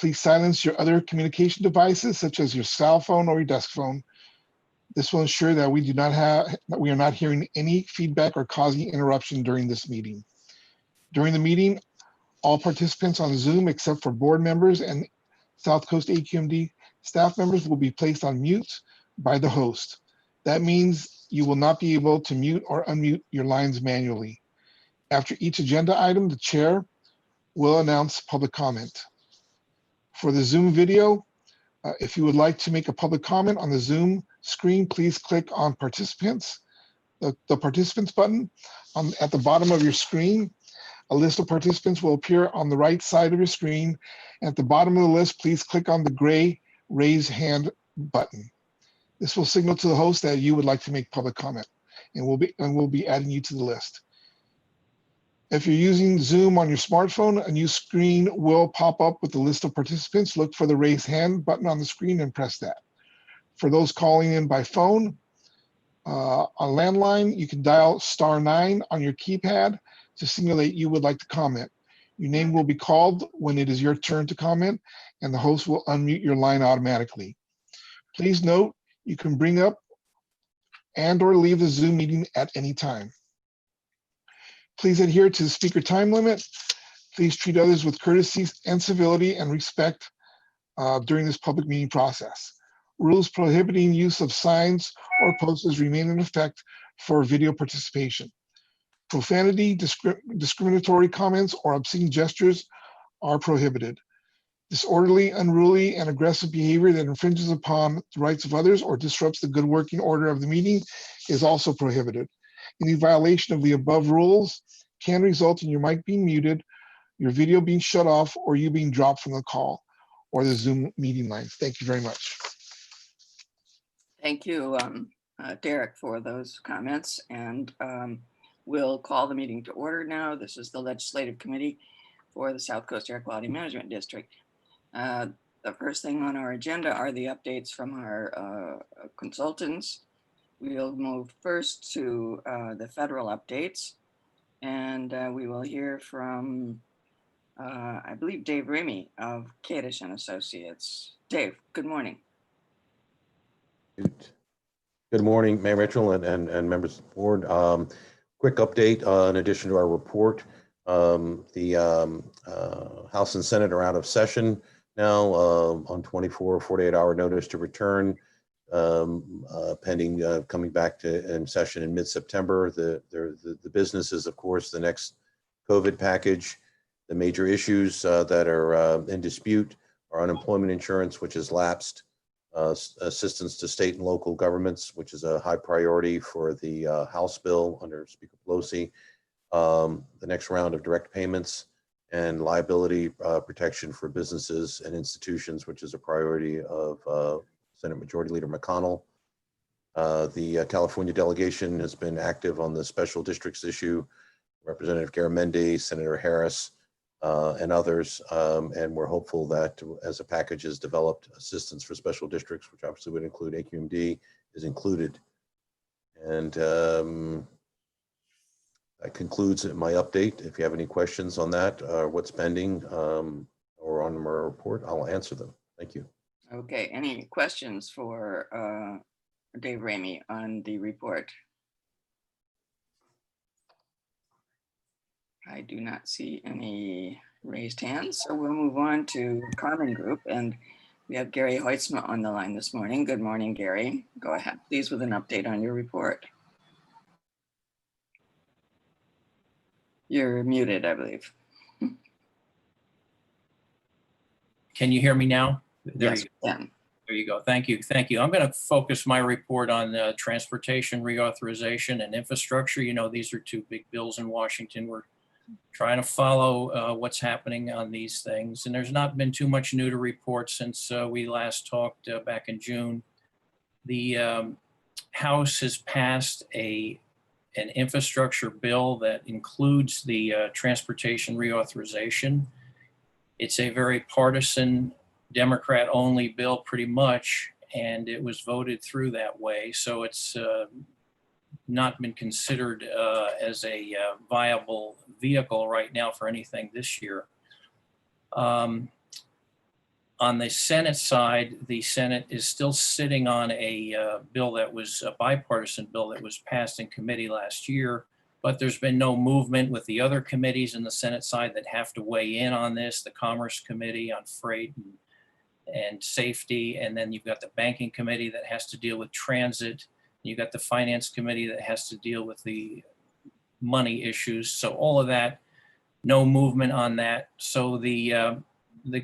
Please silence your other communication devices, such as your cell phone or your desk phone. This will ensure that we are not hearing any feedback or causing interruption during this meeting. During the meeting, all participants on Zoom, except for board members and South Coast AQMD staff members, will be placed on mute by the host. That means you will not be able to mute or unmute your lines manually. After each agenda item, the chair will announce public comment. For the Zoom video, if you would like to make a public comment on the Zoom screen, please click on participants, the participants button at the bottom of your screen. A list of participants will appear on the right side of your screen. At the bottom of the list, please click on the gray raise hand button. This will signal to the host that you would like to make public comment, and we'll be adding you to the list. If you're using Zoom on your smartphone, a new screen will pop up with the list of participants. Look for the raise hand button on the screen and press that. For those calling in by phone, on landline, you can dial *9 on your keypad to signal that you would like to comment. Your name will be called when it is your turn to comment, and the host will unmute your line automatically. Please note, you can bring up and/or leave the Zoom meeting at any time. Please adhere to the speaker time limit. Please treat others with courtesy and civility and respect during this public meeting process. Rules prohibiting use of signs or posters remain in effect for video participation. Profanity, discriminatory comments, or obscene gestures are prohibited. Disorderly, unruly, and aggressive behavior that infringes upon the rights of others or disrupts the good working order of the meeting is also prohibited. Any violation of the above rules can result in your mic being muted, your video being shut off, or you being dropped from the call or the Zoom meeting lines. Thank you very much. Thank you, Derek, for those comments. And we'll call the meeting to order now. This is the Legislative Committee for the South Coast Air Quality Management District. The first thing on our agenda are the updates from our consultants. We'll move first to the federal updates, and we will hear from, I believe, Dave Remy of Cassadine Associates. Dave, good morning. Good morning, Mayor Mitchell and members of the board. Quick update in addition to our report. The House and Senate are out of session now on 24 or 48-hour notice to return, pending coming back to in session in mid-September. The business is, of course, the next COVID package. The major issues that are in dispute are unemployment insurance, which has lapsed, assistance to state and local governments, which is a high priority for the House bill under Speaker Pelosi, the next round of direct payments, and liability protection for businesses and institutions, which is a priority of Senate Majority Leader McConnell. The California delegation has been active on the special districts issue, Representative Garamendi, Senator Harris, and others, and we're hopeful that as a package is developed, assistance for special districts, which obviously would include AQMD, is included. And that concludes my update. If you have any questions on that, what's pending, or on my report, I'll answer them. Thank you. Okay, any questions for Dave Remy on the report? I do not see any raised hands, so we'll move on to Common Group, and we have Gary Hoitzma on the line this morning. Good morning, Gary. Go ahead, please, with an update on your report. You're muted, I believe. Can you hear me now? Yes, there you go. Thank you. Thank you. I'm going to focus my report on transportation reauthorization and infrastructure. You know, these are two big bills in Washington. We're trying to follow what's happening on these things. And there's not been too much new to report since we last talked back in June. The House has passed an infrastructure bill that includes the transportation reauthorization. It's a very partisan, Democrat-only bill pretty much, and it was voted through that way. So it's not been considered as a viable vehicle right now for anything this year. On the Senate side, the Senate is still sitting on a bill that was a bipartisan bill that was passed in committee last year, but there's been no movement with the other committees in the Senate side that have to weigh in on this, the Commerce Committee on Freight and Safety, and then you've got the Banking Committee that has to deal with transit. You've got the Finance Committee that has to deal with the money issues. So all of that, no movement on that. So the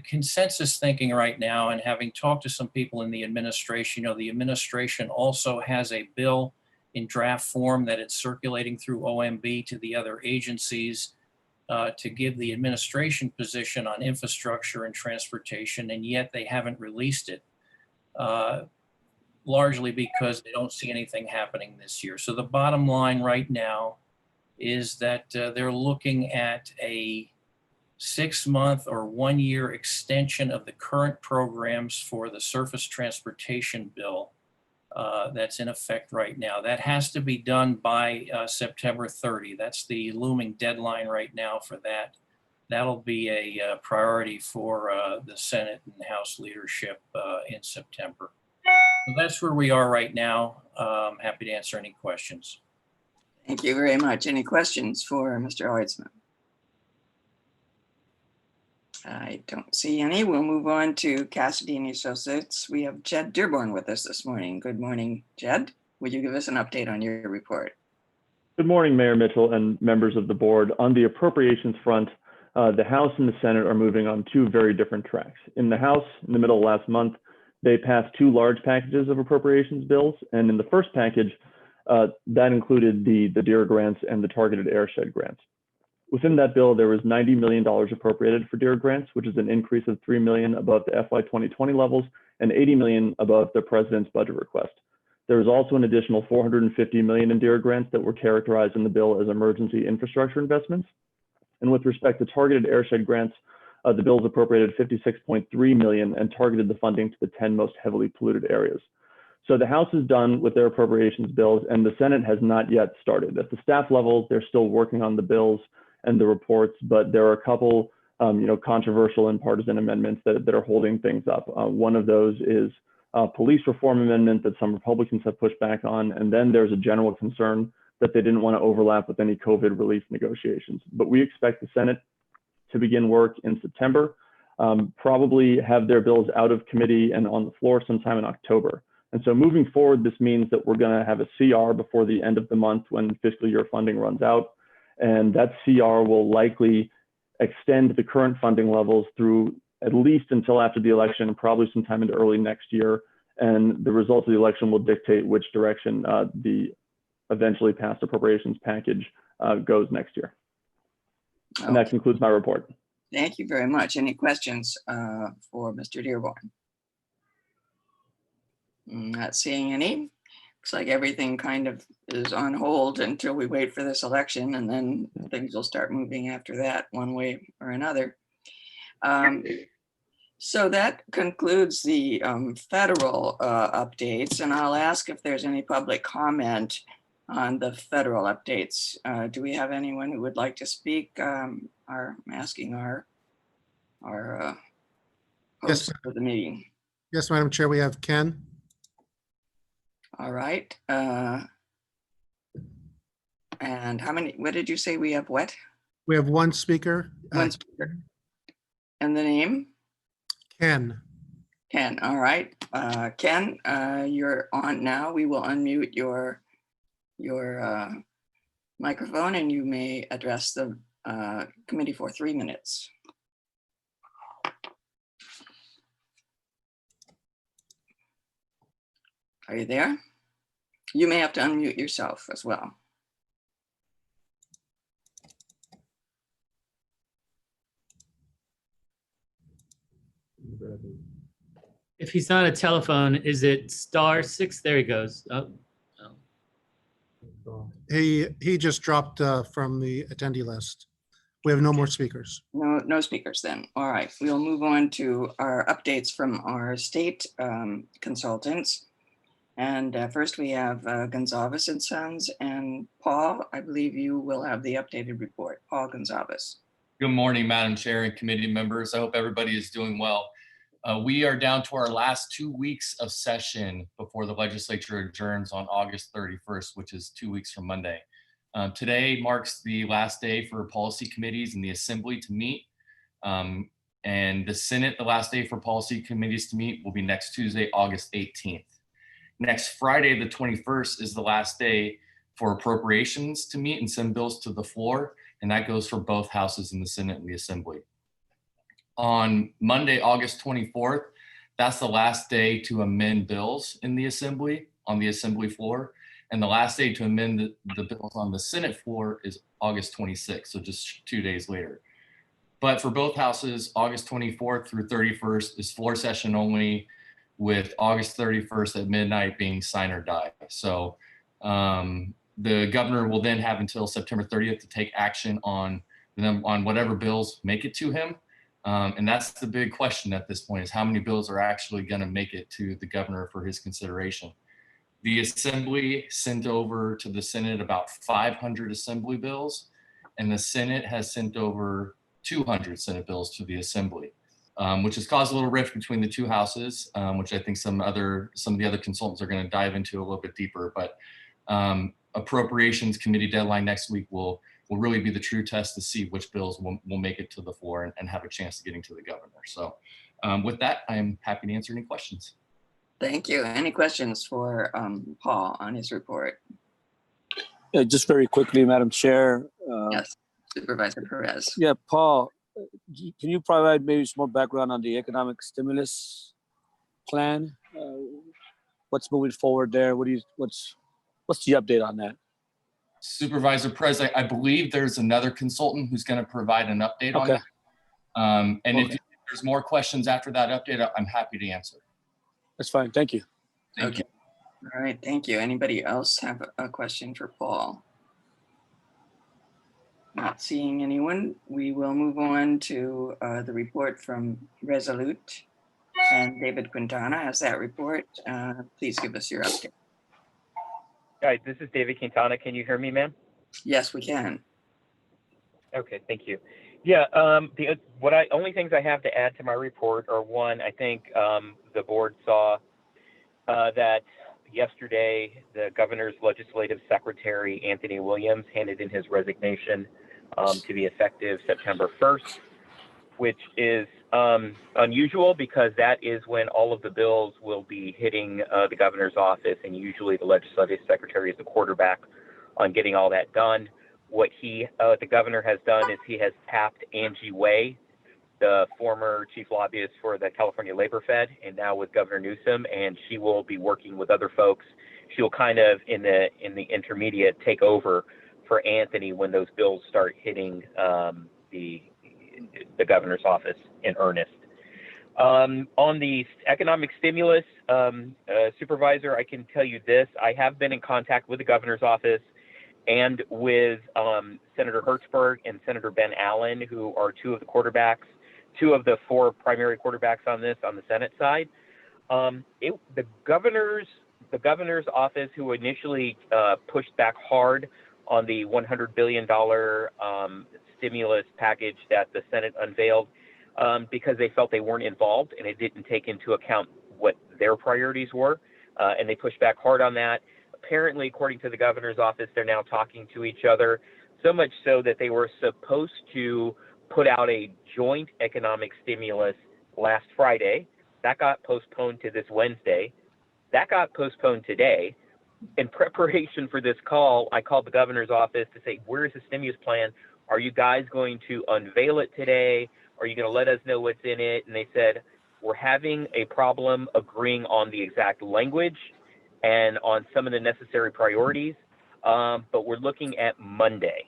consensus thinking right now, and having talked to some people in the administration, the administration also has a bill in draft form that it's circulating through OMB to the other agencies to give the administration position on infrastructure and transportation, and yet they haven't released it, largely because they don't see anything happening this year. So the bottom line right now is that they're looking at a 6-month or 1-year extension of the current programs for the surface transportation bill that's in effect right now. That has to be done by September 30. That's the looming deadline right now for that. That'll be a priority for the Senate and House leadership in September. So that's where we are right now. Happy to answer any questions. Thank you very much. Any questions for Mr. Oidsman? I don't see any. We'll move on to Cassadine Associates. We have Jed Dearborn with us this morning. Good morning, Jed. Would you give us an update on your report? Good morning, Mayor Mitchell and members of the board. On the appropriations front, the House and the Senate are moving on 2 very different tracks. In the House, in the middle of last month, they passed 2 large packages of appropriations bills. And in the first package, that included the DEER grants and the targeted airshed grants. Within that bill, there was $90 million appropriated for DEER grants, which is an increase of $3 million above the FY 2020 levels and $80 million above the president's budget request. There was also an additional $450 million in DEER grants that were characterized in the bill as emergency infrastructure investments. And with respect to targeted airshed grants, the bills appropriated $56.3 million and targeted the funding to the 10 most heavily polluted areas. So the House is done with their appropriations bills, and the Senate has not yet started. At the staff level, they're still working on the bills and the reports, but there are a couple, controversial and partisan amendments that are holding things up. One of those is a police reform amendment that some Republicans have pushed back on, and then there's a general concern that they didn't want to overlap with any COVID relief negotiations. But we expect the Senate to begin work in September, probably have their bills out of committee and on the floor sometime in October. And so moving forward, this means that we're going to have a CR before the end of the month when fiscal year funding runs out. And that CR will likely extend the current funding levels through at least until after the election, probably sometime into early next year. And the results of the election will dictate which direction the eventually passed appropriations package goes next year. And that concludes my report. Thank you very much. Any questions for Mr. Dearborn? Not seeing any. Looks like everything kind of is on hold until we wait for this election, and then things will start moving after that one way or another. So that concludes the federal updates, and I'll ask if there's any public comment on the federal updates. Do we have anyone who would like to speak? I'm asking our host for the meeting. Yes, Madam Chair, we have Ken. All right. And how many, what did you say we have what? We have one speaker. One speaker. And the name? Ken. Ken, all right. Ken, you're on now. We will unmute your microphone and you may address the committee for 3 minutes. Are you there? You may have to unmute yourself as well. If he's on a telephone, is it *6? There he goes. Oh. He just dropped from the attendee list. We have no more speakers. No speakers then. All right, we'll move on to our updates from our state consultants. And first we have Gonzalez and Sons, and Paul, I believe you will have the updated report. Paul Gonzalez. Good morning, Madam Chair and committee members. I hope everybody is doing well. We are down to our last 2 weeks of session before the legislature adjourns on August 31st, which is 2 weeks from Monday. Today marks the last day for policy committees and the assembly to meet. And the Senate, the last day for policy committees to meet will be next Tuesday, August 18th. Next Friday, the 21st, is the last day for appropriations to meet and send bills to the floor. And that goes for both houses in the Senate and the Assembly. On Monday, August 24th, that's the last day to amend bills in the Assembly, on the Assembly floor. And the last day to amend the bills on the Senate floor is August 26th, so just 2 days later. But for both houses, August 24th through 31st is floor session only, with August 31st at midnight being sign or die. So the governor will then have until September 30th to take action on whatever bills make it to him. And that's the big question at this point, is how many bills are actually going to make it to the governor for his consideration. The Assembly sent over to the Senate about 500 Assembly bills, and the Senate has sent over 200 Senate bills to the Assembly, which has caused a little rift between the two houses, which I think some of the other consultants are going to dive into a little bit deeper. But Appropriations Committee deadline next week will really be the true test to see which bills will make it to the floor and have a chance of getting to the governor. So with that, I'm happy to answer any questions. Thank you. Any questions for Paul on his report? Yeah, just very quickly, Madam Chair. Yes, Supervisor Perez. Yeah, Paul, can you provide maybe some more background on the economic stimulus plan? What's moving forward there? What's the update on that? Supervisor Perez, I believe there's another consultant who's going to provide an update on it. And if there's more questions after that update, I'm happy to answer. That's fine. Thank you. Thank you. All right, thank you. Anybody else have a question for Paul? Not seeing anyone, we will move on to the report from Resolute. And David Quintana has that report. Please give us your update. Hi, this is David Quintana. Can you hear me, ma'am? Yes, we can. Okay, thank you. Yeah, only things I have to add to my report are, one, I think the board saw that yesterday the governor's legislative secretary, Anthony Williams, handed in his resignation to be effective September 1st, which is unusual because that is when all of the bills will be hitting the governor's office, and usually the legislative secretary is the quarterback on getting all that done. What the governor has done is he has tapped Angie Way, the former chief lobbyist for the California Labor Fed, and now with Governor Newsom, and she will be working with other folks. She'll kind of in the intermediate take over for Anthony when those bills start hitting the governor's office in earnest. On the economic stimulus, Supervisor, I can tell you this: I have been in contact with the governor's office and with Senator Hertzberg and Senator Ben Allen, who are two of the four primary quarterbacks on this on the Senate side. The governor's office, who initially pushed back hard on the $100 billion stimulus package that the Senate unveiled, because they felt they weren't involved and it didn't take into account what their priorities were, and they pushed back hard on that. Apparently, according to the governor's office, they're now talking to each other, so much so that they were supposed to put out a joint economic stimulus last Friday. That got postponed to this Wednesday. That got postponed today. In preparation for this call, I called the governor's office to say, where's the stimulus plan? Are you guys going to unveil it today? Are you going to let us know what's in it? And they said, we're having a problem agreeing on the exact language and on some of the necessary priorities, but we're looking at Monday.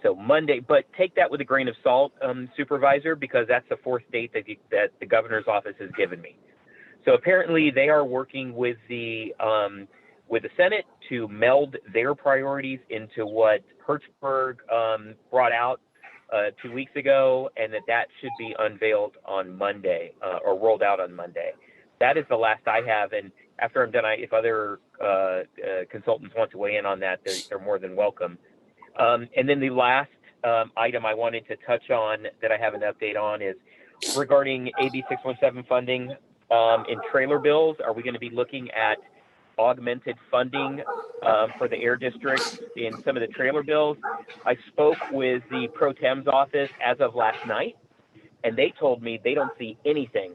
So Monday, but take that with a grain of salt, Supervisor, because that's the fourth date that the governor's office has given me. So apparently they are working with the Senate to meld their priorities into what Hertzberg brought out 2 weeks ago, and that should be unveiled on Monday or rolled out on Monday. That is the last I have, and after I'm done, if other consultants want to weigh in on that, they're more than welcome. And then the last item I wanted to touch on that I have an update on is regarding AB617 funding in trailer bills. Are we going to be looking at augmented funding for the air districts in some of the trailer bills? I spoke with the Pro Tem's office as of last night, and they told me they don't see anything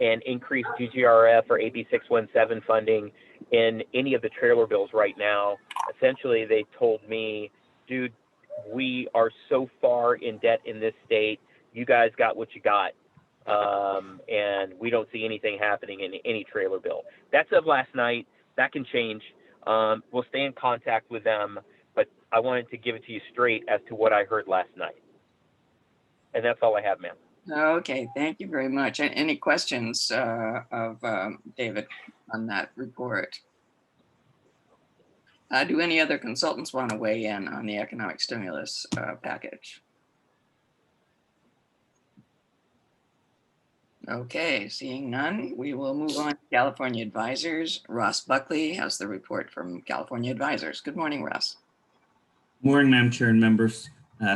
in increased GGRF or AB617 funding in any of the trailer bills right now. Essentially, they told me, dude, we are so far in debt in this state. You guys got what you got. And we don't see anything happening in any trailer bill. That's of last night. That can change. We'll stay in contact with them, but I wanted to give it to you straight as to what I heard last night. And that's all I have, ma'am. Okay, thank you very much. Any questions of David on that report? Do any other consultants want to weigh in on the economic stimulus package? Okay, seeing none, we will move on to California Advisors. Ross Buckley has the report from California Advisors. Good morning, Ross. Morning, Madam Chair and members.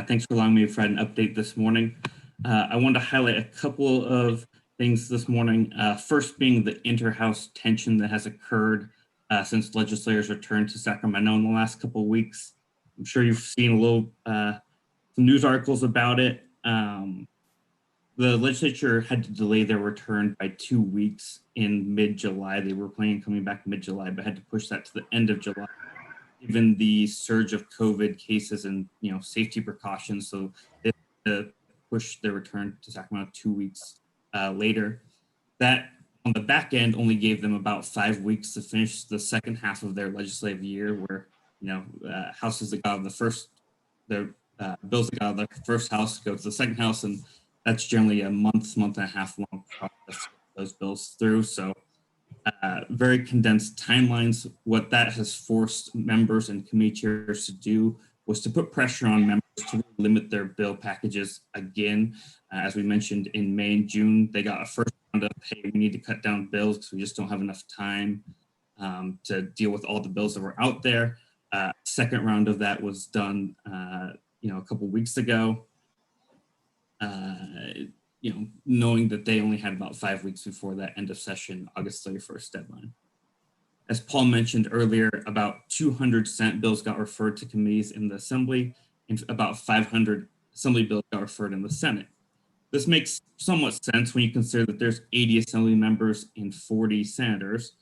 Thanks for allowing me to provide an update this morning. I wanted to highlight a couple of things this morning. First being the inter-house tension that has occurred since legislators returned to Sacramento in the last couple of weeks. I'm sure you've seen a little some news articles about it. The legislature had to delay their return by 2 weeks in mid-July. They were planning on coming back mid-July, but had to push that to the end of July, given the surge of COVID cases and safety precautions. So they had to push their return to Sacramento 2 weeks later. That on the back end only gave them about 5 weeks to finish the second half of their legislative year, where houses that got out of the first, their bills that got out of the first house go to the second house, and that's generally a month and a half long process to get those bills through. So very condensed timelines. What that has forced members and committee chairs to do was to put pressure on members to limit their bill packages again. As we mentioned in May and June, they got a first round of, hey, we need to cut down bills because we just don't have enough time to deal with all the bills that were out there. Second round of that was done a couple weeks ago. Knowing that they only had about 5 weeks before that end of session, August 31st deadline. As Paul mentioned earlier, about 200 Senate bills got referred to committees in the Assembly, and about 500 Assembly bills got referred in the Senate. This makes somewhat sense when you consider that there's 80 Assembly members and 40 senators.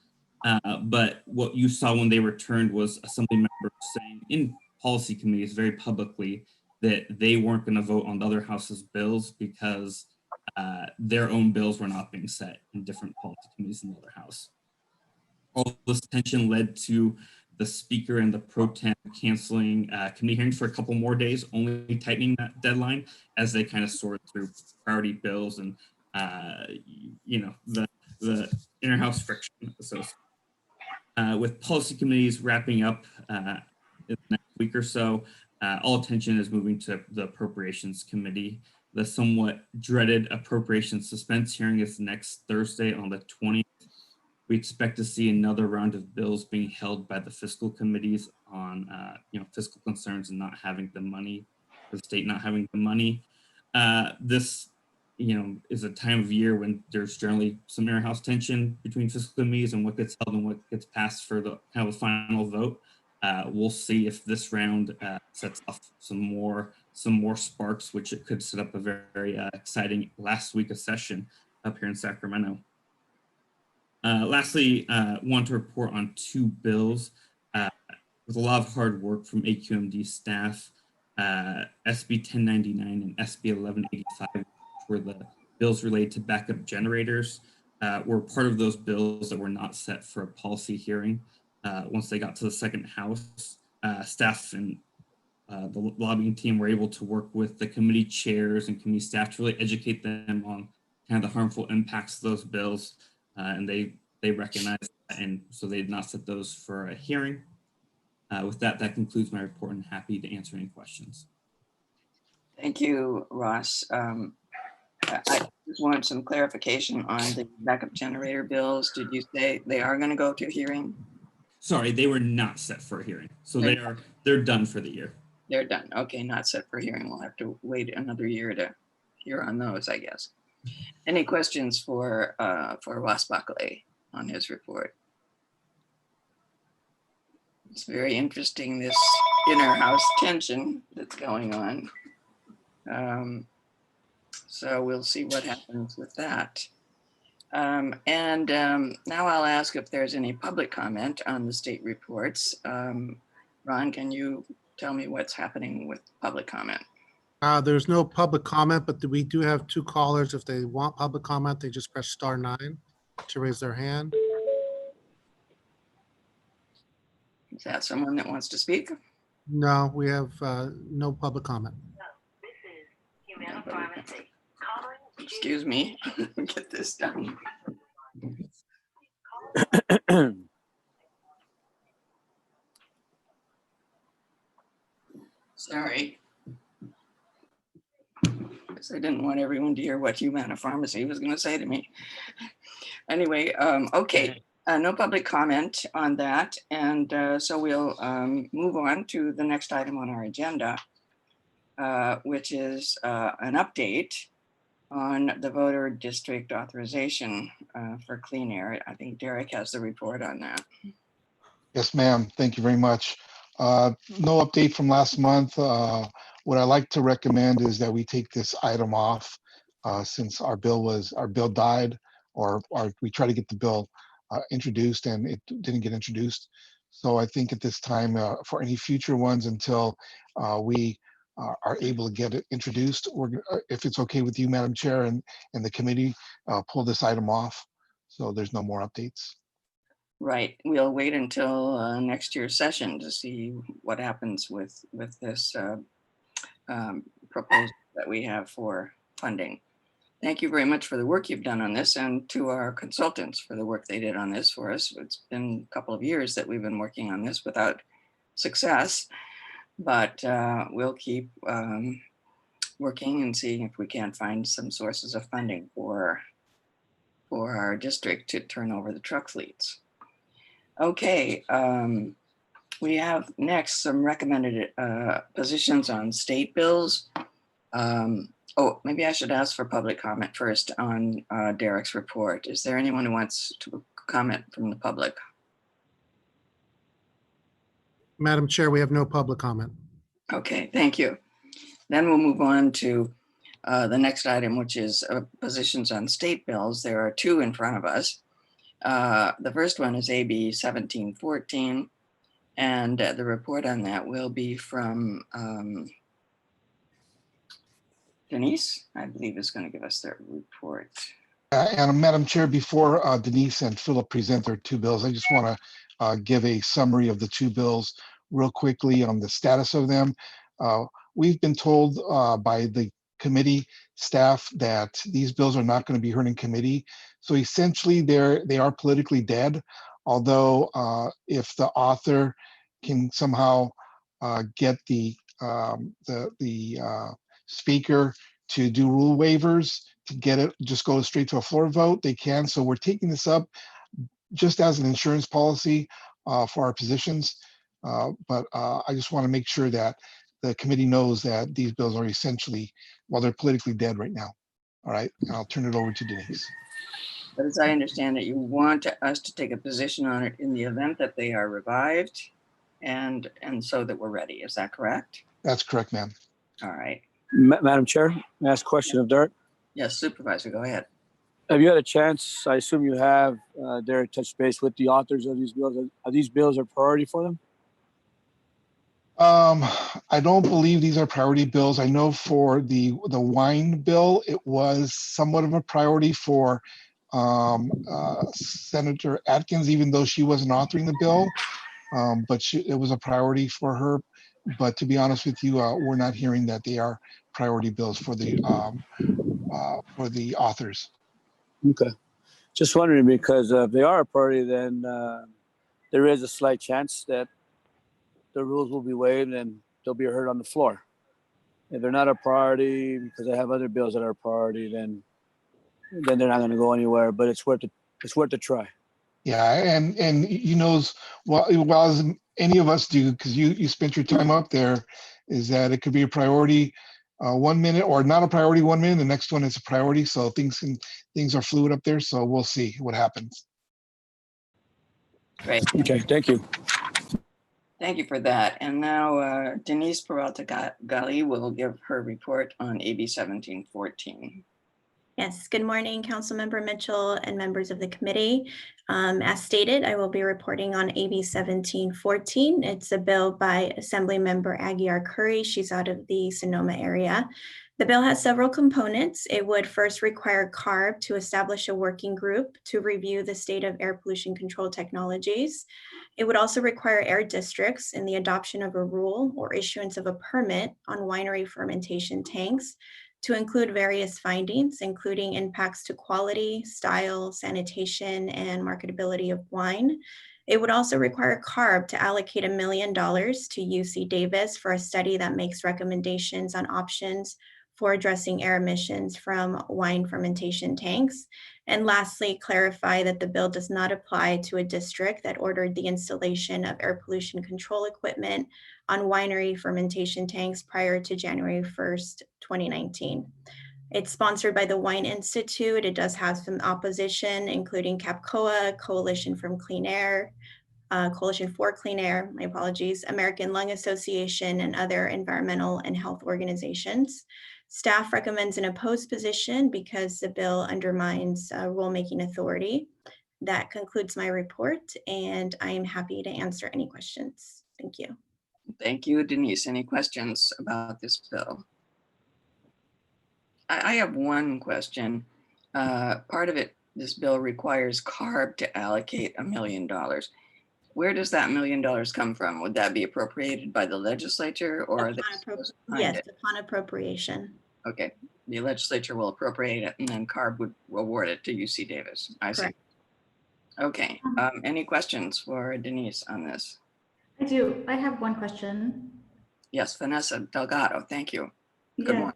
But what you saw when they returned was Assembly members saying in policy committees very publicly that they weren't going to vote on the other house's bills because their own bills were not being set in different policy committees in the other house. All this tension led to the speaker and the pro tem canceling committee hearings for a couple more days, only tightening that deadline as they kind of sort through priority bills and the inter-house friction associated. With policy committees wrapping up in the next week or so, all attention is moving to the Appropriations Committee. The somewhat dreaded Appropriations Suspense hearing is next Thursday on the 20th. We expect to see another round of bills being held by the fiscal committees on fiscal concerns and not having the money, the state not having the money. This is a time of year when there's generally some inter-house tension between fiscal committees and what gets held and what gets passed for the kind of a final vote. We'll see if this round sets off some more sparks, which it could set up a very exciting last week of session up here in Sacramento. Lastly, want to report on two bills with a lot of hard work from AQMD staff. SB 1099 and SB 1185, which were the bills related to backup generators, were part of those bills that were not set for a policy hearing. Once they got to the second house, staff and the lobbying team were able to work with the committee chairs and committee staff to really educate them on kind of the harmful impacts of those bills. And they recognized that, and so they did not set those for a hearing. With that concludes my report, and happy to answer any questions. Thank you, Ross. I just want some clarification on the backup generator bills. Did you say they are going to go to hearing? Sorry, they were not set for a hearing. So they're done for the year. They're done. Okay, not set for hearing. We'll have to wait another year to hear on those, I guess. Any questions for Ross Buckley on his report? It's very interesting, this inner house tension that's going on. So we'll see what happens with that. Now I'll ask if there's any public comment on the state reports. Ron, can you tell me what's happening with public comment? There's no public comment, but we do have two callers. If they want public comment, they just press *9 to raise their hand. Is that someone that wants to speak? No, we have no public comment. Excuse me, get this done. Sorry. Because I didn't want everyone to hear what Humana Pharmacy was going to say to me. Anyway, okay, no public comment on that. And so we'll move on to the next item on our agenda, which is an update on the voter district authorization for clean air. I think Derek has the report on that. Yes, ma'am. Thank you very much. No update from last month. What I like to recommend is that we take this item off since our bill died, or we try to get the bill introduced and it didn't get introduced. So I think at this time, for any future ones, until we are able to get it introduced, if it's okay with you, Madam Chair, and the committee, pull this item off. So there's no more updates. Right, we'll wait until next year's session to see what happens with this proposal that we have for funding. Thank you very much for the work you've done on this, and to our consultants for the work they did on this for us. It's been a couple of years that we've been working on this without success, but we'll keep working and seeing if we can't find some sources of funding for our district to turn over the truck fleets. Okay, we have next some recommended positions on state bills. Oh, maybe I should ask for public comment first on Derek's report. Is there anyone who wants to comment from the public? Madam Chair, we have no public comment. Okay, thank you. Then we'll move on to the next item, which is positions on state bills. There are two in front of us. The first one is AB617 and the report on that will be from Denise, I believe, is going to give us their report. And Madam Chair, before Denise and Philip present their two bills, I just want to give a summary of the two bills real quickly on the status of them. We've been told by the committee staff that these bills are not going to be heard in committee. So essentially they are politically dead, although if the author can somehow get the speaker to do rule waivers to get it, just go straight to a floor vote, they can. So we're taking this up just as an insurance policy for our positions. But I just want to make sure that the committee knows that these bills are essentially, well, they're politically dead right now. All right, and I'll turn it over to Denise. But as I understand it, you want us to take a position on it in the event that they are revived and so that we're ready. Is that correct? That's correct, ma'am. All right. Madam Chair, may I ask a question of Derek? Yes, Supervisor, go ahead. Have you had a chance, I assume you have, Derek, touch base with the authors of these bills? Are these bills a priority for them? I don't believe these are priority bills. I know for the wine bill, it was somewhat of a priority for Senator Atkins, even though she wasn't authoring the bill, but it was a priority for her. But to be honest with you, we're not hearing that they are priority bills for the authors. Okay. Just wondering, because if they are a priority, then there is a slight chance that the rules will be waived and they'll be heard on the floor. If they're not a priority because they have other bills that are a priority, then they're not going to go anywhere. But it's worth a try. Yeah, and you knows well as any of us do, because you spent your time up there, is that it could be a priority 1 minute or not a priority 1 minute, the next one is a priority. So things are fluid up there. So we'll see what happens. Great. Okay, thank you. Thank you for that. And now Denise Peralta Gali will give her report on AB 1714. Yes, good morning, Councilmember Mitchell and members of the committee. As stated, I will be reporting on AB 1714. It's a bill by Assemblymember Aguiar Curry. She's out of the Sonoma area. The bill has several components. It would first require CARB to establish a working group to review the state of air pollution control technologies. It would also require air districts in the adoption of a rule or issuance of a permit on winery fermentation tanks to include various findings, including impacts to quality, style, sanitation, and marketability of wine. It would also require CARB to allocate $1 million to UC Davis for a study that makes recommendations on options for addressing air emissions from wine fermentation tanks. And lastly, clarify that the bill does not apply to a district that ordered the installation of air pollution control equipment on winery fermentation tanks prior to January 1st, 2019. It's sponsored by the Wine Institute. It does have some opposition, including CAPCOA, Coalition for Clean Air, my apologies, American Lung Association, and other environmental and health organizations. Staff recommends an opposed position because the bill undermines rulemaking authority. That concludes my report, and I am happy to answer any questions. Thank you. Thank you, Denise. Any questions about this bill? I have one question. Part of it, this bill requires CARB to allocate $1 million. Where does that $1 million come from? Would that be appropriated by the legislature or? Yes, upon appropriation. Okay, the legislature will appropriate it and then CARB would award it to UC Davis. I see. Correct. Okay, any questions for Denise on this? I do. I have one question. Yes, Vanessa Delgado, thank you. Good morning.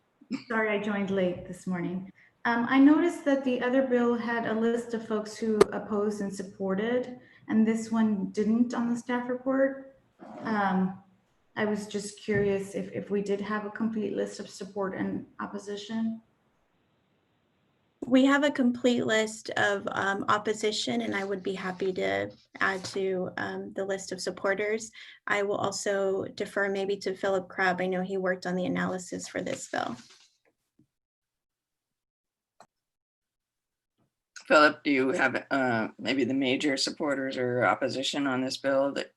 Sorry, I joined late this morning. I noticed that the other bill had a list of folks who opposed and supported, and this one didn't on the staff report. I was just curious if we did have a complete list of support and opposition. We have a complete list of opposition, and I would be happy to add to the list of supporters. I will also defer maybe to Philip Crabb. I know he worked on the analysis for this bill. Philip, do you have maybe the major supporters or opposition on this bill that,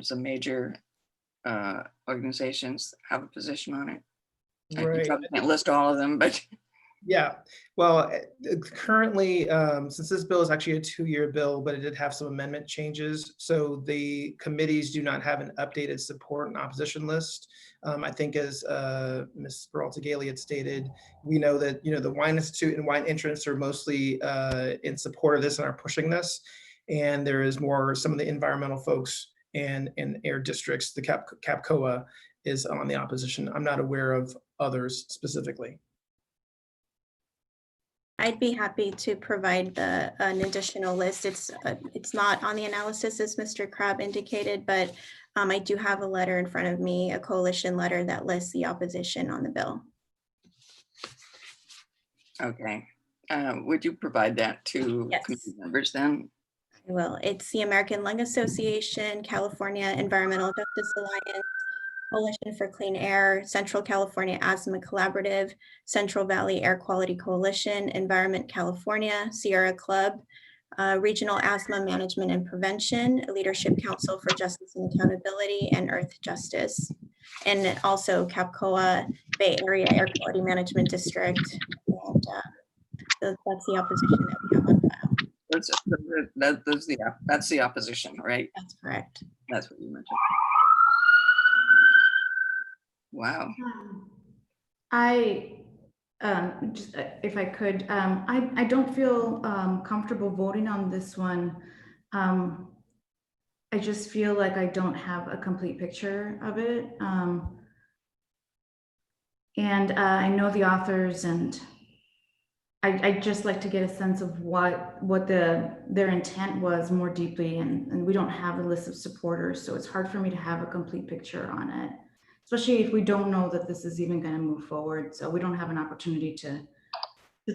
some major organizations have a position on it? Right. I probably can't list all of them, but. Yeah, well, currently, since this bill is actually a 2-year bill, but it did have some amendment changes. So the committees do not have an updated support and opposition list. I think as Ms. Peralta Gailey had stated, we know that, the Wine Institute and Wine Entrance are mostly in support of this and are pushing this. And there is more, some of the environmental folks and air districts, the CAPCOA is on the opposition. I'm not aware of others specifically. I'd be happy to provide an additional list. It's not on the analysis as Mr. Crabb indicated, but I do have a letter in front of me, a coalition letter that lists the opposition on the bill. Okay. Would you provide that to committee members then? I will. It's the American Lung Association, California Environmental Justice Alliance, Coalition for Clean Air, Central California Asthma Collaborative, Central Valley Air Quality Coalition, Environment California, Sierra Club, Regional Asthma Management and Prevention, Leadership Council for Justice and Accountability, and Earth Justice. And also CAPCOA, Bay Area Air Quality Management District. And so that's the opposition that we have on file. That's the opposition, right? That's correct. That's what you mentioned. Wow. Just if I could, I don't feel comfortable voting on this one. I just feel like I don't have a complete picture of it. And I know the authors, and I'd just like to get a sense of what their intent was more deeply, and we don't have a list of supporters, so it's hard for me to have a complete picture on it. especially if we don't know that this is even going to move forward. So we don't have an opportunity to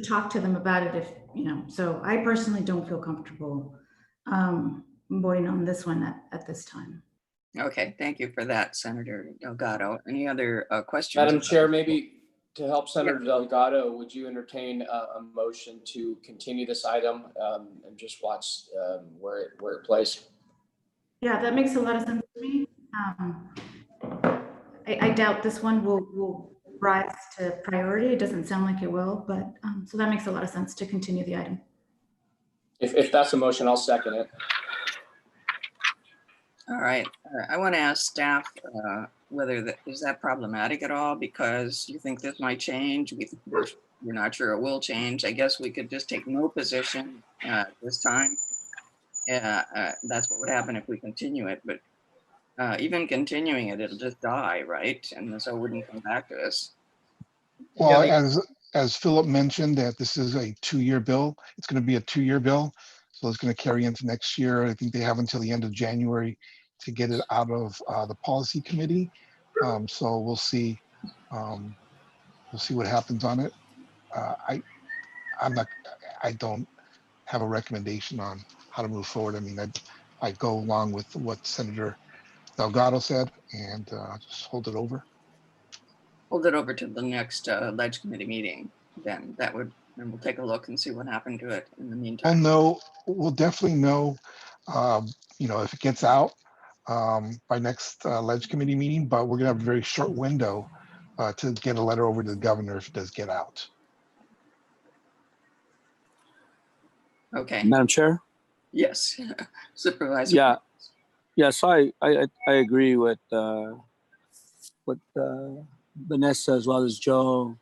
talk to them about it if, so I personally don't feel comfortable voting on this one at this time. Okay, thank you for that, Senator Delgado. Any other questions? Madam Chair, maybe to help Senator Delgado, would you entertain a motion to continue this item and just watch where it plays? Yeah, that makes a lot of sense to me. I doubt this one will rise to priority. It doesn't sound like it will, but so that makes a lot of sense to continue the item. If that's a motion, I'll second it. All right. I want to ask staff whether is that problematic at all, because you think this might change. We're not sure it will change. I guess we could just take no position this time. That's what would happen if we continue it. But even continuing it, it'll just die, right? And so it wouldn't come back to us. Well, as Philip mentioned, that this is a 2-year bill. It's going to be a 2-year bill. So it's going to carry into next year. I think they have until the end of January to get it out of the policy committee. So we'll see. We'll see what happens on it. I don't have a recommendation on how to move forward. I mean, I go along with what Senator Delgado said and just hold it over. Hold it over to the next Ledge Committee meeting. Then and we'll take a look and see what happened to it in the meantime. We'll definitely know, if it gets out by next Ledge Committee meeting, but we're gonna have a very short window to get a letter over to the governor if it does get out. Okay. Madam Chair? Yes, Supervisor. Yeah, so I agree with Vanessa as well as Joe.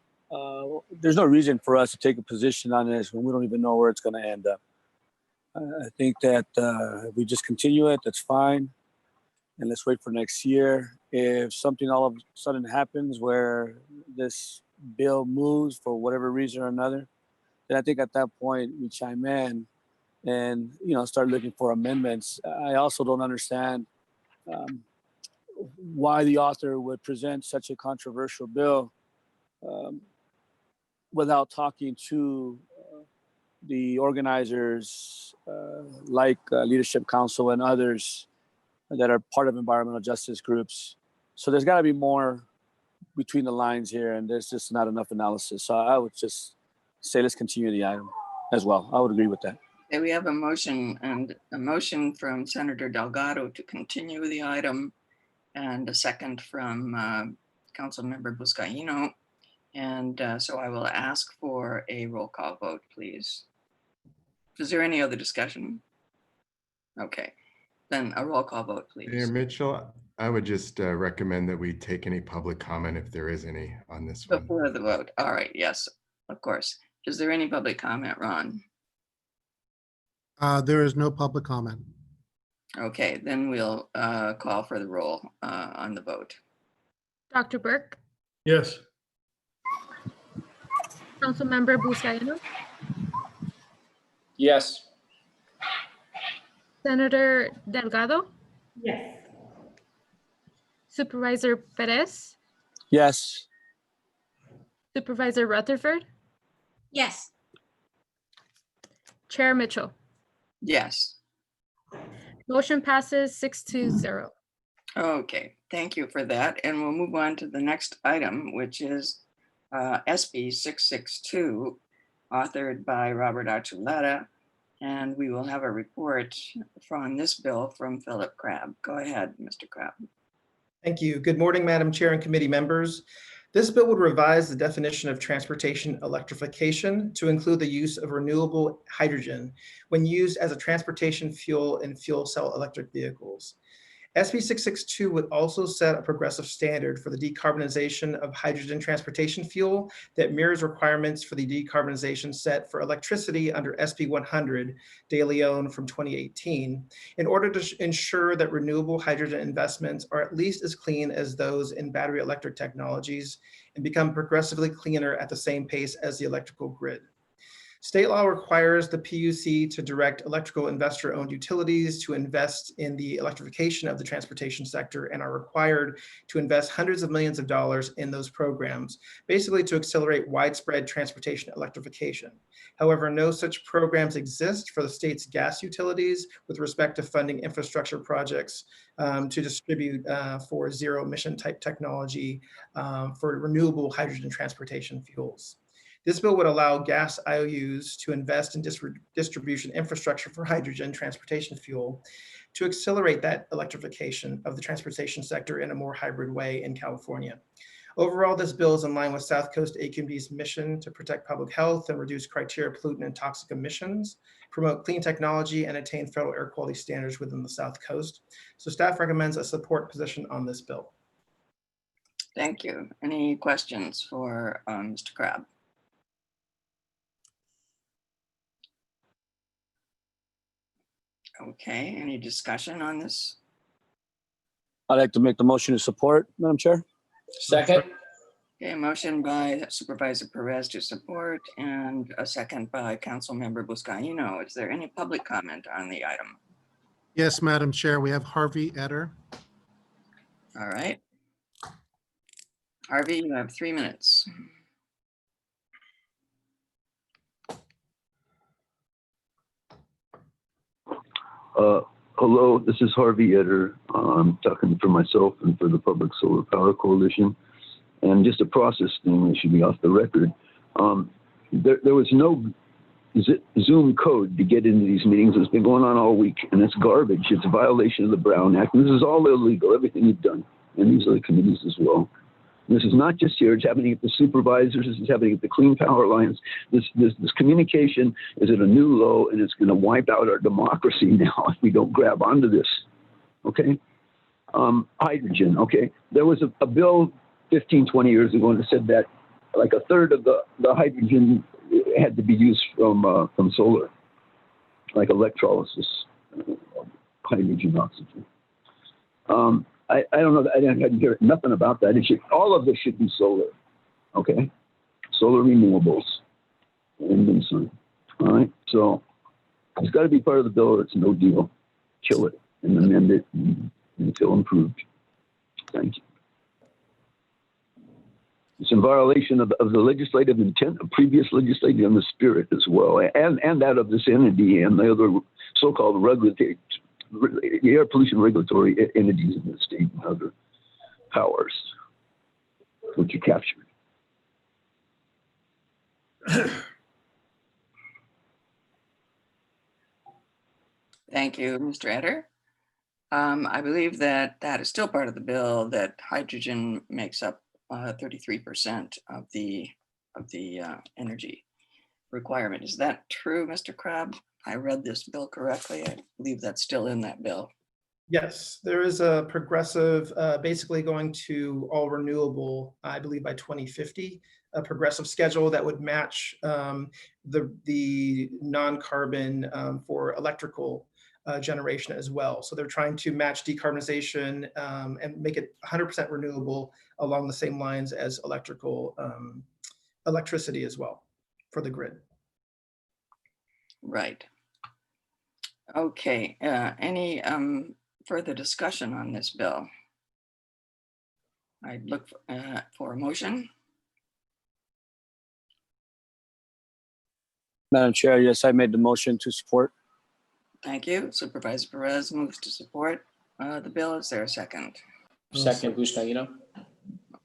There's no reason for us to take a position on this when we don't even know where it's going to end up. I think that if we just continue it, that's fine. And let's wait for next year. If something all of a sudden happens where this bill moves for whatever reason or another, then I think at that point we chime in and start looking for amendments. I also don't understand why the author would present such a controversial bill without talking to the organizers like Leadership Council and others that are part of environmental justice groups. So there's got to be more between the lines here, and there's just not enough analysis. So I would just say let's continue the item as well. I would agree with that. Okay, we have a motion from Senator Delgado to continue the item, and a second from Councilmember Buscaino. And so I will ask for a roll call vote, please. Is there any other discussion? Okay, then a roll call vote, please. Mayor Mitchell, I would just recommend that we take any public comment if there is any on this one. Before the vote. All right, yes, of course. Is there any public comment, Ron? There is no public comment. Okay, then we'll call for the roll on the vote. Dr. Burke, Yes. Councilmember Buscaino, Yes. Senator Delgado, Yes. Supervisor Perez, Yes. Supervisor Rutherford, Yes. Chair Mitchell. Yes. Motion passes 6-0. Okay, thank you for that. And we'll move on to the next item, which is SB 662, authored by Robert Archuleta. And we will have a report from this bill from Philip Crabb. Go ahead, Mr. Crabb. Thank you. Good morning, Madam Chair and committee members. This bill would revise the definition of transportation electrification to include the use of renewable hydrogen when used as a transportation fuel in fuel cell electric vehicles. SB 662 would also set a progressive standard for the decarbonization of hydrogen transportation fuel that mirrors requirements for the decarbonization set for electricity under SB 100 De Leon from 2018, in order to ensure that renewable hydrogen investments are at least as clean as those in battery electric technologies and become progressively cleaner at the same pace as the electrical grid. State law requires the PUC to direct electrical investor-owned utilities to invest in the electrification of the transportation sector and are required to invest hundreds of millions of dollars in those programs, basically to accelerate widespread transportation electrification. However, no such programs exist for the state's gas utilities with respect to funding infrastructure projects to distribute for zero emission type technology for renewable hydrogen transportation fuels. This bill would allow gas IOUs to invest in distribution infrastructure for hydrogen transportation fuel to accelerate that electrification of the transportation sector in a more hybrid way in California. Overall, this bill is in line with South Coast AQMD's mission to protect public health and reduce criteria pollutant and toxic emissions, promote clean technology, and attain federal air quality standards within the South Coast. So staff recommends a support position on this bill. Thank you. Any questions for Mr. Crabb? Okay, any discussion on this? I'd like to make the motion to support, Madam Chair. Second. Okay, motion by Supervisor Perez to support and a second by Councilmember Buscaino. Is there any public comment on the item? Yes, Madam Chair, we have Harvey Eder. All right. Harvey, you have 3 minutes. Hello, this is Harvey Eder. I'm talking for myself and for the Public Solar Power Coalition. And just a process thing that should be off the record. There was no Zoom code to get into these meetings. It's been going on all week, and it's garbage. It's a violation of the Brown Act. And this is all illegal, everything you've done. And these other committees as well. This is not just here, it's happening at the supervisors, this is happening at the Clean Power Alliance. This communication is at a new low, and it's gonna wipe out our democracy now if we don't grab onto this, okay? Hydrogen, okay? There was a bill 15, 20 years ago that said that like a third of the hydrogen had to be used from solar, like electrolysis, hydrogen, oxygen. I don't know, I didn't hear nothing about that. All of this should be solar, okay? Solar renewables, wind and sun, all right? So it's got to be part of the bill or it's no deal. Kill it and amend it until improved. Thank you. It's in violation of the legislative intent of previous legislation and the spirit as well, and that of this entity and the other so-called regulatory, the air pollution regulatory entities in the state and other powers, which you captured. Thank you, Mr. Eder. I believe that is still part of the bill, that hydrogen makes up 33% of the energy requirement. Is that true, Mr. Crabb? I read this bill correctly. I believe that's still in that bill. Yes, there is a progressive, basically going to all renewable, I believe by 2050, a progressive schedule that would match the non-carbon for electrical generation as well. So they're trying to match decarbonization and make it 100% renewable along the same lines as electricity as well for the grid. Right. Okay, any further discussion on this bill? I'd look for a motion. Madam Chair, yes, I made the motion to support. Thank you. Supervisor Perez moves to support the bill. Is there a second? Second, Buscaino.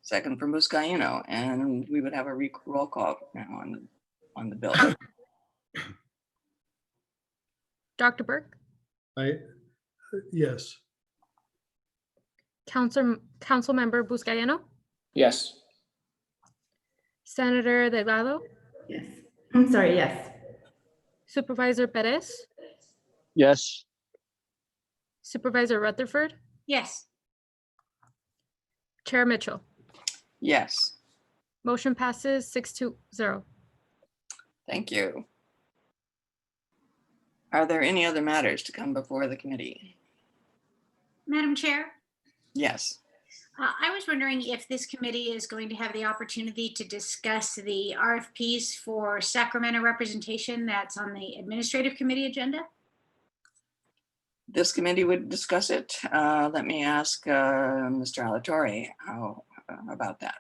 Second from Buscaino, and we would have a roll call now on the bill. Dr. Burke, Yes. Councilmember Buscaino, Yes. Senator Delgado, Yes. I'm sorry, yes. Supervisor Perez, Yes. Supervisor Rutherford, Yes. Chair Mitchell. Yes. Motion passes 6-0. Thank you. Are there any other matters to come before the committee? Madam Chair, Yes. I was wondering if this committee is going to have the opportunity to discuss the RFPs for Sacramento representation that's on the administrative committee agenda. This committee would discuss it. Let me ask Mr. Alatorre how about that.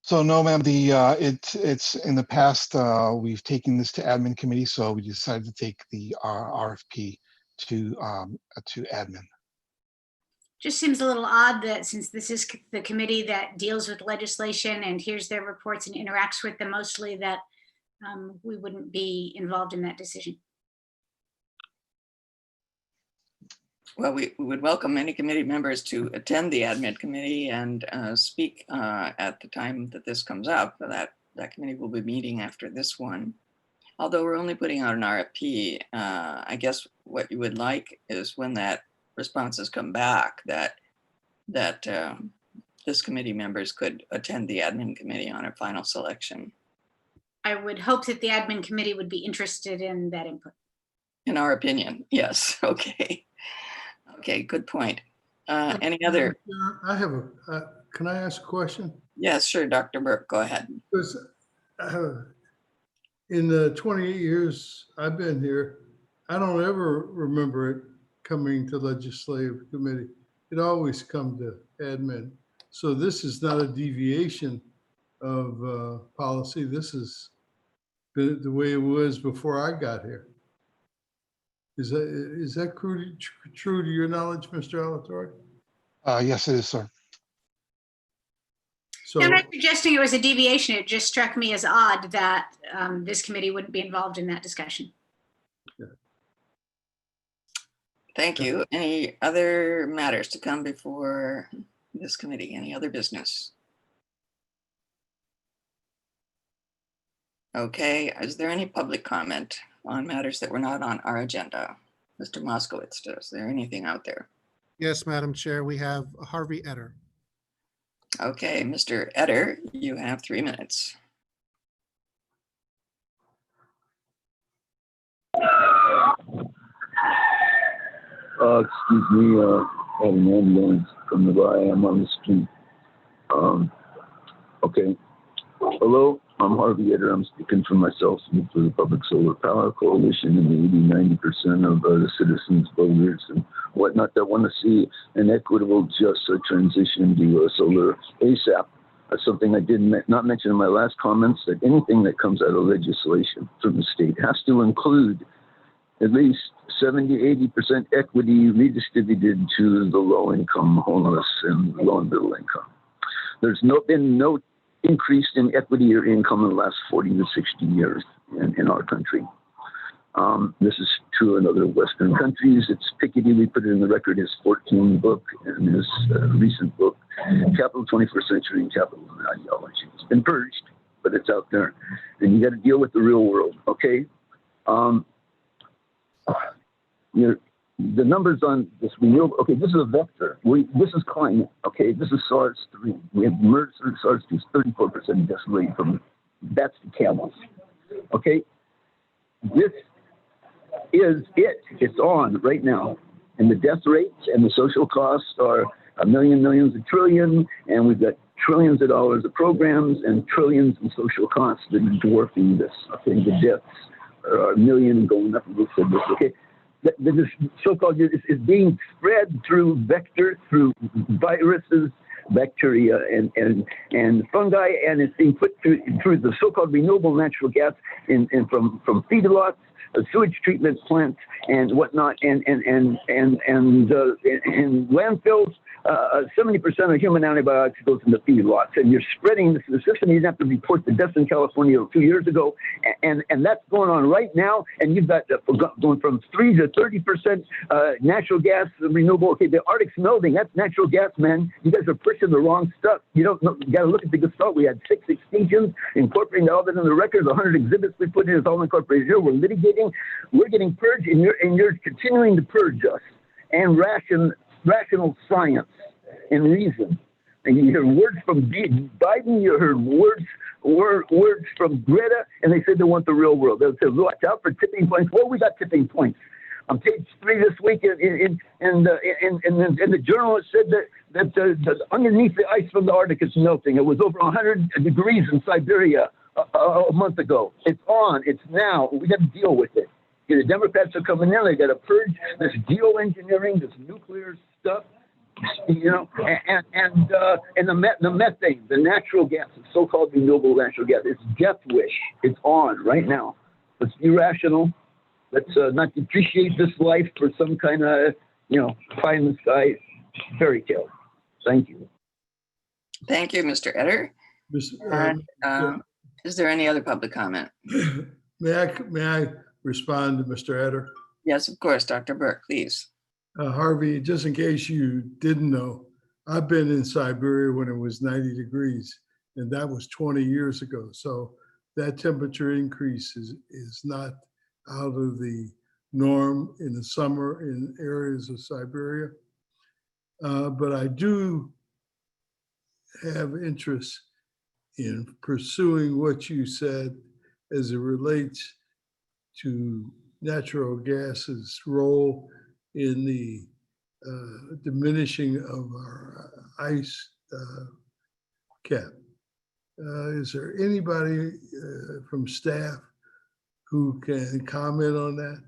So no, ma'am, it's in the past, we've taken this to admin committee, so we decided to take the RFP to admin. Just seems a little odd that since this is the committee that deals with legislation and hears their reports and interacts with them mostly, that we wouldn't be involved in that decision. Well, we would welcome any committee members to attend the admin committee and speak at the time that this comes up. That committee will be meeting after this one. Although we're only putting out an RFP, I guess what you would like is when that responses come back that this committee members could attend the admin committee on a final selection. I would hope that the admin committee would be interested in that input. In our opinion, yes. Okay. Okay, good point. Any other? I have can I ask a question? Yes, sure, Dr. Burke, go ahead. Because in the 28 years I've been here, I don't ever remember it coming to legislative committee. It always come to admin. So this is not a deviation of policy. This is the way it was before I got here. Is that true to your knowledge, Mr. Alatorre? Yes, it is, sir. So I'm not suggesting it was a deviation. It just struck me as odd that this committee wouldn't be involved in that discussion. Yeah. Thank you. Any other matters to come before this committee? Any other business? Okay, is there any public comment on matters that were not on our agenda? Mr. Moskowitz, is there anything out there? Yes, Madam Chair, we have Harvey Etter. Okay, Mr. Etter, you have 3 minutes. Excuse me, I had an ambulance coming by. I'm on the street. Okay. Hello, I'm Harvey Etter. I'm speaking for myself and for the Public Solar Power Coalition and the 80-90% of the citizens, voters, and whatnot that want to see an equitable, just transition to solar ASAP. That's something I did not mention in my last comments, that anything that comes out of legislation from the state has to include at least 70-80% equity redistributed to the low-income, homeless, and low and middle income. There's been no increase in equity or income in the last 40 to 60 years in our country. This is true in other Western countries. It's Piketty, we put it in the record, his 14th book and his recent book, Capital 21st Century and Capital Ideology. It's been purged, but it's out there. And you got to deal with the real world, okay? The numbers on this renewable, okay, this is a vector. This is climate, okay? This is SARS-3. We have merged SARS-2 is 34% death rate from bats to camels, okay? This is it. It's on right now. And the death rates and the social costs are a million, millions, a trillion, and we've got trillions of dollars of programs and trillions in social costs that are dwarfing this, okay? The deaths are a million going up, okay? The so-called is being spread through vector, through viruses, bacteria, and fungi, and it's being put through the so-called renewable natural gas from feedlots, sewage treatment plants, and whatnot, and landfills. 70% of human antibiotics goes into feedlots, and you're spreading this in the system. You didn't have to report the deaths in California 2 years ago, and that's going on right now. And you've got going from 3 to 30% natural gas renewable. Okay, the Arctic's melting. That's natural gas, man. You guys are pushing the wrong stuff. You don't know. You got to look at the gestalt. We had 6 extinctions, incorporating all that in the records. 100 exhibits we put in. It's all incorporated here. We're litigating. We're getting purged, and you're continuing to purge us and rational science and reason. And you hear words from Biden, you heard words from Greta, and they said they want the real world. They said, watch out for tipping points. Well, we got tipping points. On page 3 this week, and the journalist said that underneath the ice from the Arctic is melting. It was over 100 degrees in Siberia a month ago. It's on. It's now. We got to deal with it. The Democrats are coming in. They got to purge this geoengineering, this nuclear stuff, you know, and the methane, the natural gas, the so-called renewable natural gas. It's death wish. It's on right now. Let's be rational. Let's not depreciate this life for some kind of, you know, pie in the sky fairy tale. Thank you. Thank you, Mr. Etter. Is there any other public comment? May I respond to Mr. Etter? Yes, of course, Dr. Burke, please. Harvey, just in case you didn't know, I've been in Siberia when it was 90 degrees, and that was 20 years ago. So that temperature increase is not out of the norm in the summer in areas of Siberia. But I do have interest in pursuing what you said as it relates to natural gas's role in the diminishing of our ice cap. Is there anybody from staff who can comment on that?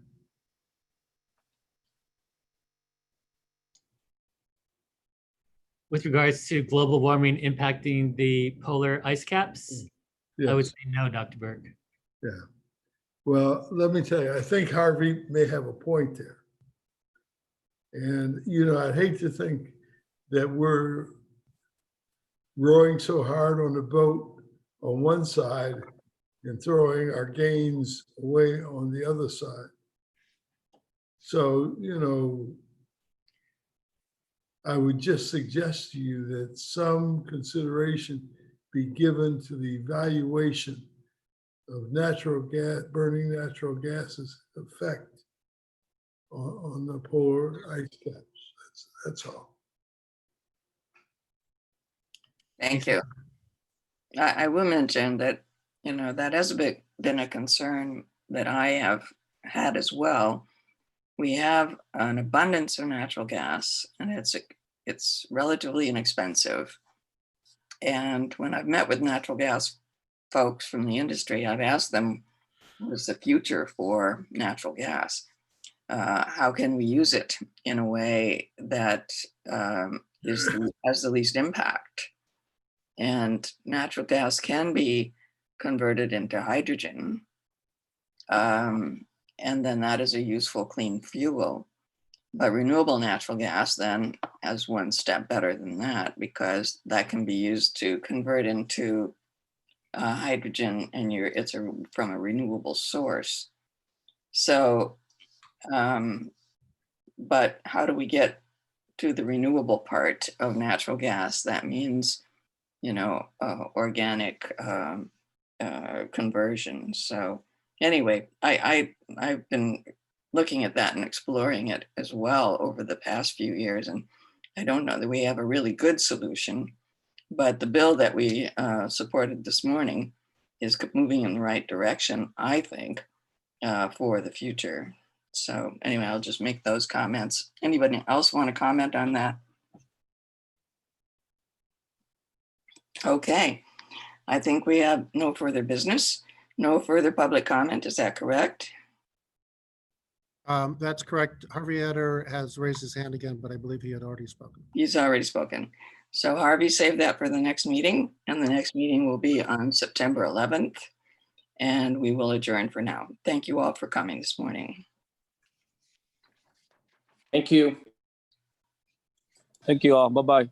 With regards to global warming impacting the polar ice caps, I would Yes. say no, Dr. Burke. Yeah. Well, let me tell you, I think Harvey may have a point there. And, you know, I'd hate to think that we're rowing so hard on the boat on one side and throwing our gains away on the other side. So, you know, I would just suggest to you that some consideration be given to the evaluation of natural gas, burning natural gases effect on the polar ice caps. That's all. Thank you. I will mention that, you know, that has been a concern that I have had as well. We have an abundance of natural gas, and it's relatively inexpensive. And when I've met with natural gas folks from the industry, I've asked them, what is the future for natural gas? How can we use it in a way that has the least impact? And natural gas can be converted into hydrogen. And then that is a useful clean fuel. But renewable natural gas then has one step better than that, because that can be used to convert into hydrogen, and it's from a renewable source. So, but how do we get to the renewable part of natural gas? That means, you know, organic conversion. So anyway, I've been looking at that and exploring it as well over the past few years. And I don't know that we have a really good solution, but the bill that we supported this morning is moving in the right direction, I think, for the future. So anyway, I'll just make those comments. Anybody else want to comment on that? Okay, I think we have no further business, no further public comment. Is that correct? That's correct. Harvey Etter has raised his hand again, but I believe he had already spoken. He's already spoken. So Harvey, save that for the next meeting, and the next meeting will be on September 11th, and we will adjourn for now. Thank you all for coming this morning. Thank you. Thank you all. Bye-bye.